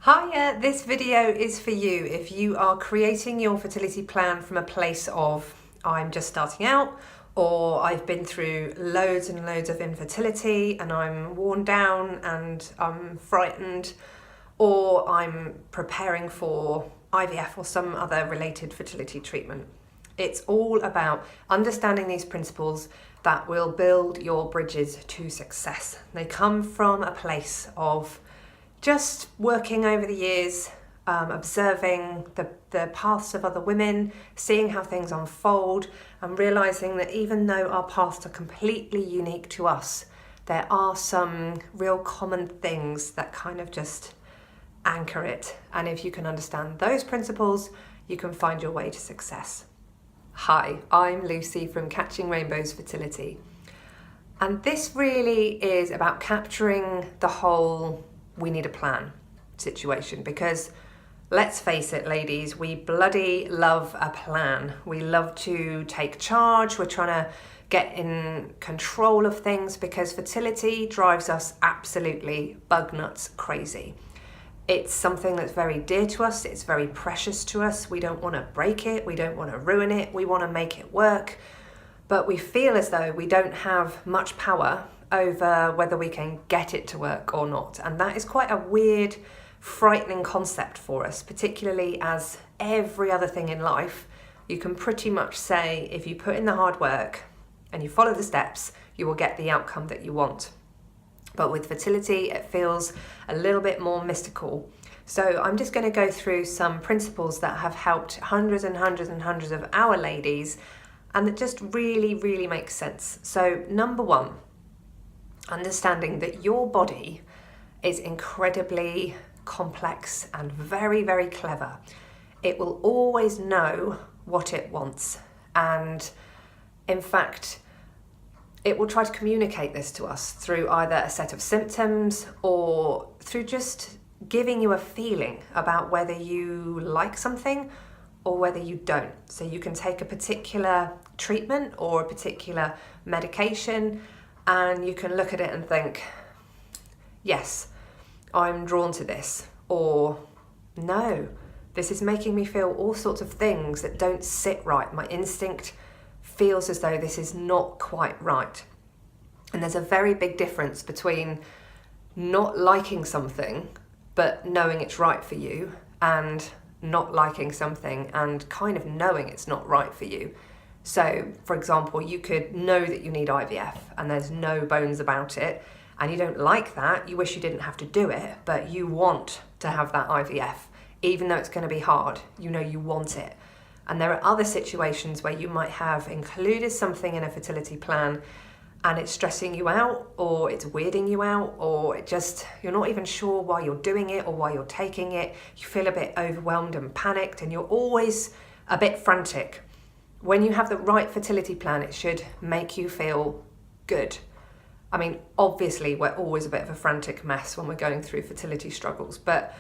Hiya, this video is for you if you are creating your fertility plan from a place of I'm just starting out, or I've been through loads and loads of infertility and I'm worn down and I'm frightened, or I'm preparing for IVF or some other related fertility treatment. It's all about understanding these principles that will build your bridges to success. They come from a place of just working over the years, observing the paths of other women, seeing how things unfold, and realising that even though our paths are completely unique to us, there are some real common things that kind of just anchor it. And if you can understand those principles, you can find your way to success. Hi, I'm Lucy from Catching Rainbows Fertility. And this really is about capturing the whole we need a plan situation, because let's face it, ladies, we bloody love a plan. We love to take charge. We're trying to get in control of things because fertility drives us absolutely bug nuts crazy. It's something that's very dear to us. It's very precious to us. We don't want to break it. We don't want to ruin it. We want to make it work. But we feel as though we don't have much power over whether we can get it to work or not. And that is quite a weird, frightening concept for us, particularly as every other thing in life, you can pretty much say if you put in the hard work and you follow the steps, you will get the outcome that you want. But with fertility, it feels a little bit more mystical. So I'm just going to go through some principles that have helped hundreds and hundreds and hundreds of our ladies, and that just really make sense. So number one, understanding that your body is incredibly complex and very clever. It will always know what it wants, and in fact it will try to communicate this to us through either a set of symptoms or through just giving you a feeling about whether you like something or whether you don't. So you can take a particular treatment or a particular medication and you can look at it and think, yes, I'm drawn to this, or no, this is making me feel all sorts of things that don't sit right. My instinct feels as though this is not quite right. And there's a very big difference between not liking something but knowing it's right for you, and not liking something and kind of knowing it's not right for you. So, for example, you could know that you need IVF and there's no bones about it, and you don't like that, you wish you didn't have to do it, but you want to have that IVF. Even though it's going to be hard, you know you want it. And there are other situations where you might have included something in a fertility plan and it's stressing you out, or it's weirding you out, or you're not even sure why you're doing it or why you're taking it. You feel a bit overwhelmed and panicked, and you're always a bit frantic. When you have the right fertility plan, it should make you feel good. I mean, obviously, we're always a bit of a frantic mess when we're going through fertility struggles, but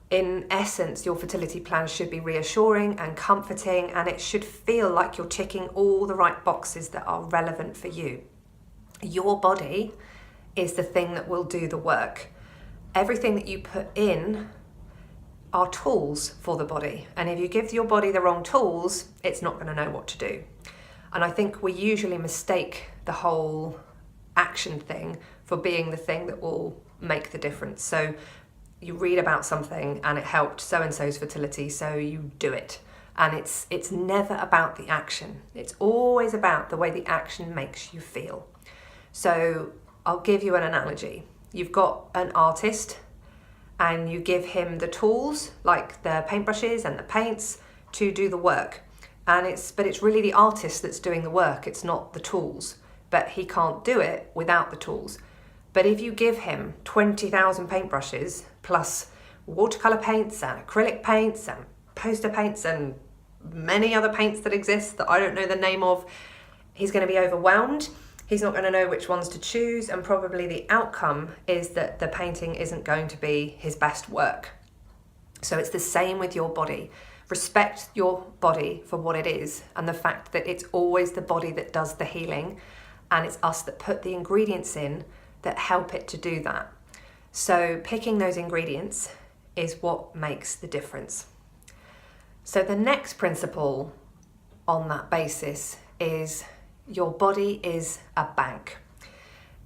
in essence, your fertility plan should be reassuring and comforting, and it should feel like you're ticking all the right boxes that are relevant for you. Your body is the thing that will do the work. Everything that you put in are tools for the body, and if you give your body the wrong tools, it's not going to know what to do. And I think we usually mistake the whole action thing for being the thing that will make the difference. So you read about something and it helped so-and-so's fertility, so you do it. And it's never about the action. It's always about the way the action makes you feel. So I'll give you an analogy. You've got an artist and you give him the tools, like the paintbrushes and the paints, to do the work. But it's really the artist that's doing the work. It's not the tools. But he can't do it without the tools. But if you give him 20,000 paintbrushes plus watercolor paints and acrylic paints and poster paints and many other paints that exist that I don't know the name of, he's going to be overwhelmed. He's not going to know which ones to choose, and probably the outcome is that the painting isn't going to be his best work. So it's the same with your body. Respect your body for what it is, and the fact that it's always the body that does the healing, and it's us that put the ingredients in that help it to do that. So picking those ingredients is what makes the difference. So the next principle on that basis is your body is a bank.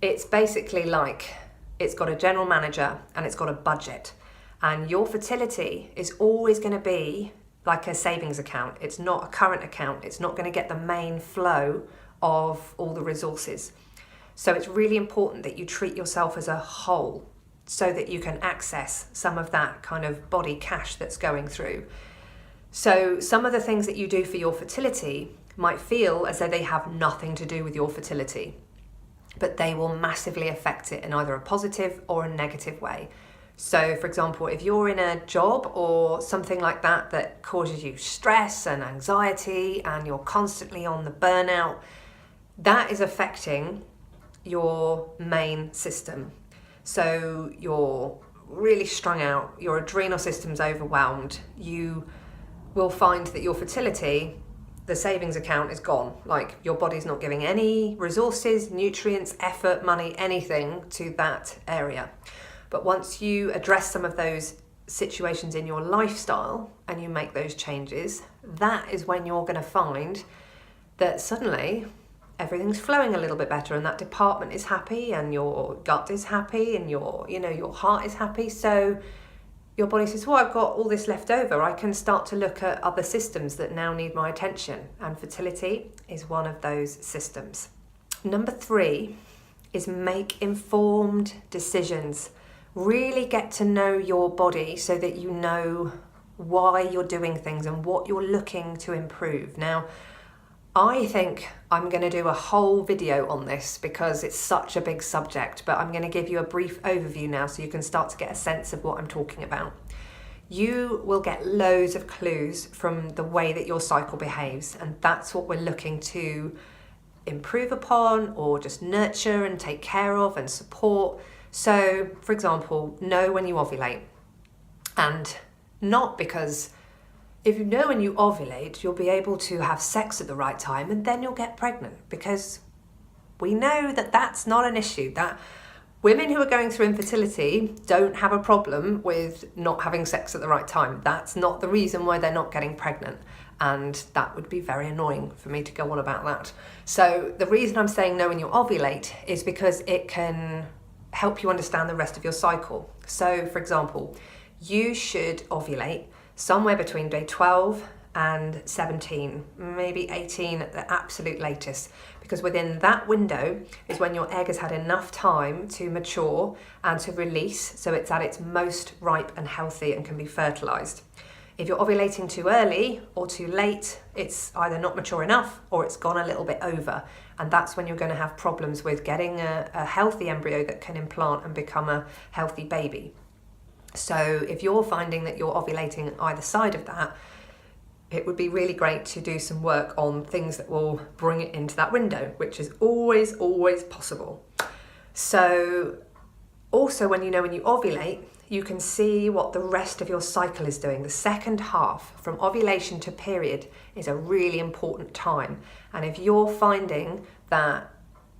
It's basically like it's got a general manager and it's got a budget. And your fertility is always going to be like a savings account. It's not a current account. It's not going to get the main flow of all the resources. So it's really important that you treat yourself as a whole so that you can access some of that kind of body cash that's going through. So some of the things that you do for your fertility might feel as though they have nothing to do with your fertility, but they will massively affect it in either a positive or a negative way. So for example, if you're in a job or something like that that causes you stress and anxiety and you're constantly on the burnout, that is affecting your main system. So you're really strung out, your adrenal system's overwhelmed, you will find that your fertility, the savings account is gone. Like your body's not giving any resources, nutrients, effort, money, anything to that area. But once you address some of those situations in your lifestyle and you make those changes, that is when you're going to find that suddenly everything's flowing a little bit better and that department is happy and your gut is happy and your heart is happy. So your body says, well, I've got all this left over. I can start to look at other systems that now need my attention. And fertility is one of those systems. Number 3 is make informed decisions. Really get to know your body so that you know why you're doing things and what you're looking to improve. Now, I think I'm going to do a whole video on this because it's such a big subject, but I'm going to give you a brief overview now so you can start to get a sense of what I'm talking about. You will get loads of clues from the way that your cycle behaves, and that's what we're looking to improve upon or just nurture and take care of and support. So, for example, know when you ovulate, and not because if you know when you ovulate, you'll be able to have sex at the right time and then you'll get pregnant, because we know that that's not an issue. That women who are going through infertility don't have a problem with not having sex at the right time. That's not the reason why they're not getting pregnant. And that would be very annoying for me to go on about that. So the reason I'm saying know when you ovulate is because it can help you understand the rest of your cycle. So for example, you should ovulate somewhere between day 12 and 17, maybe 18 at the absolute latest, because within that window is when your egg has had enough time to mature and to release, so it's at its most ripe and healthy and can be fertilized. If you're ovulating too early or too late, it's either not mature enough or it's gone a little bit over, and that's when you're going to have problems with getting a healthy embryo that can implant and become a healthy baby. So if you're finding that you're ovulating either side of that, it would be really great to do some work on things that will bring it into that window, which is always possible. So also when you ovulate, you can see what the rest of your cycle is doing. The second half, from ovulation to period, is a really important time. And if you're finding that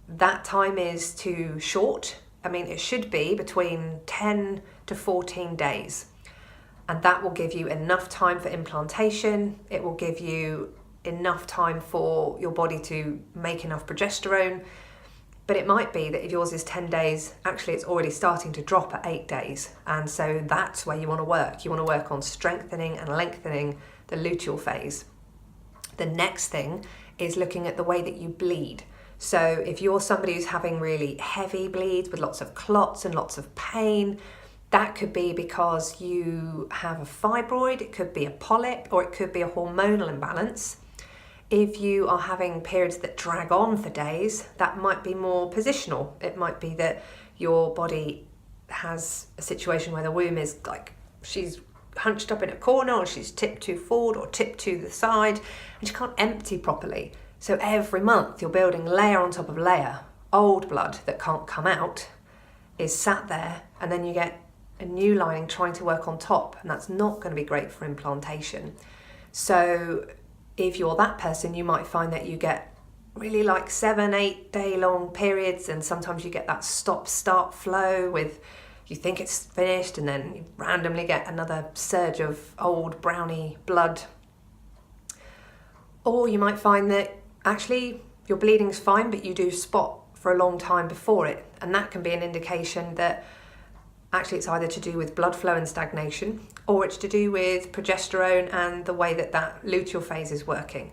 that time is too short, I mean, it should be between 10 to 14 days. And that will give you enough time for implantation. It will give you enough time for your body to make enough progesterone. But it might be that if yours is 10 days, actually it's already starting to drop at 8 days. And so that's where you want to work. You want to work on strengthening and lengthening the luteal phase. The next thing is looking at the way that you bleed. So if you're somebody who's having really heavy bleeds with lots of clots and lots of pain, that could be because you have a fibroid, it could be a polyp, or it could be a hormonal imbalance. If you are having periods that drag on for days, that might be more positional. It might be that your body has a situation where the womb is like, she's hunched up in a corner, or she's tipped too forward or tipped to the side, and she can't empty properly. So every month you're building layer on top of layer. Old blood that can't come out is sat there, and then you get a new lining trying to work on top, and that's not going to be great for implantation. So if you're that person, you might find that you get really like 7-8 day long periods, and sometimes you get that stop-start flow with, you think it's finished and then you randomly get another surge of old browny blood. Or you might find that actually your bleeding's fine, but you do spot for a long time before it, and that can be an indication that actually it's either to do with blood flow and stagnation, or it's to do with progesterone and the way that that luteal phase is working.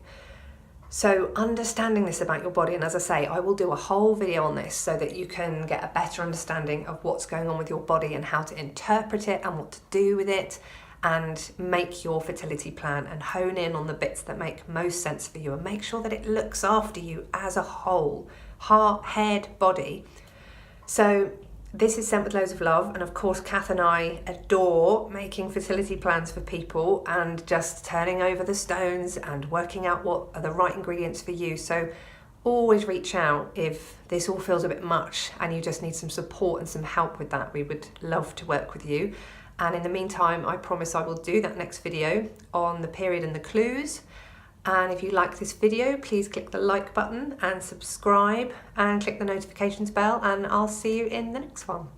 So understanding this about your body, and as I say, I will do a whole video on this so that you can get a better understanding of what's going on with your body and how to interpret it and what to do with it, and make your fertility plan and hone in on the bits that make most sense for you and make sure that it looks after you as a whole, heart, head, body. So this is sent with loads of love, and of course Cath and I adore making fertility plans for people and just turning over the stones and working out what are the right ingredients for you. So always reach out if this all feels a bit much and you just need some support and some help with that. We would love to work with you. And in the meantime, I promise I will do that next video on the period and the clues. And if you like this video, please click the like button and subscribe and click the notifications bell, and I'll see you in the next one.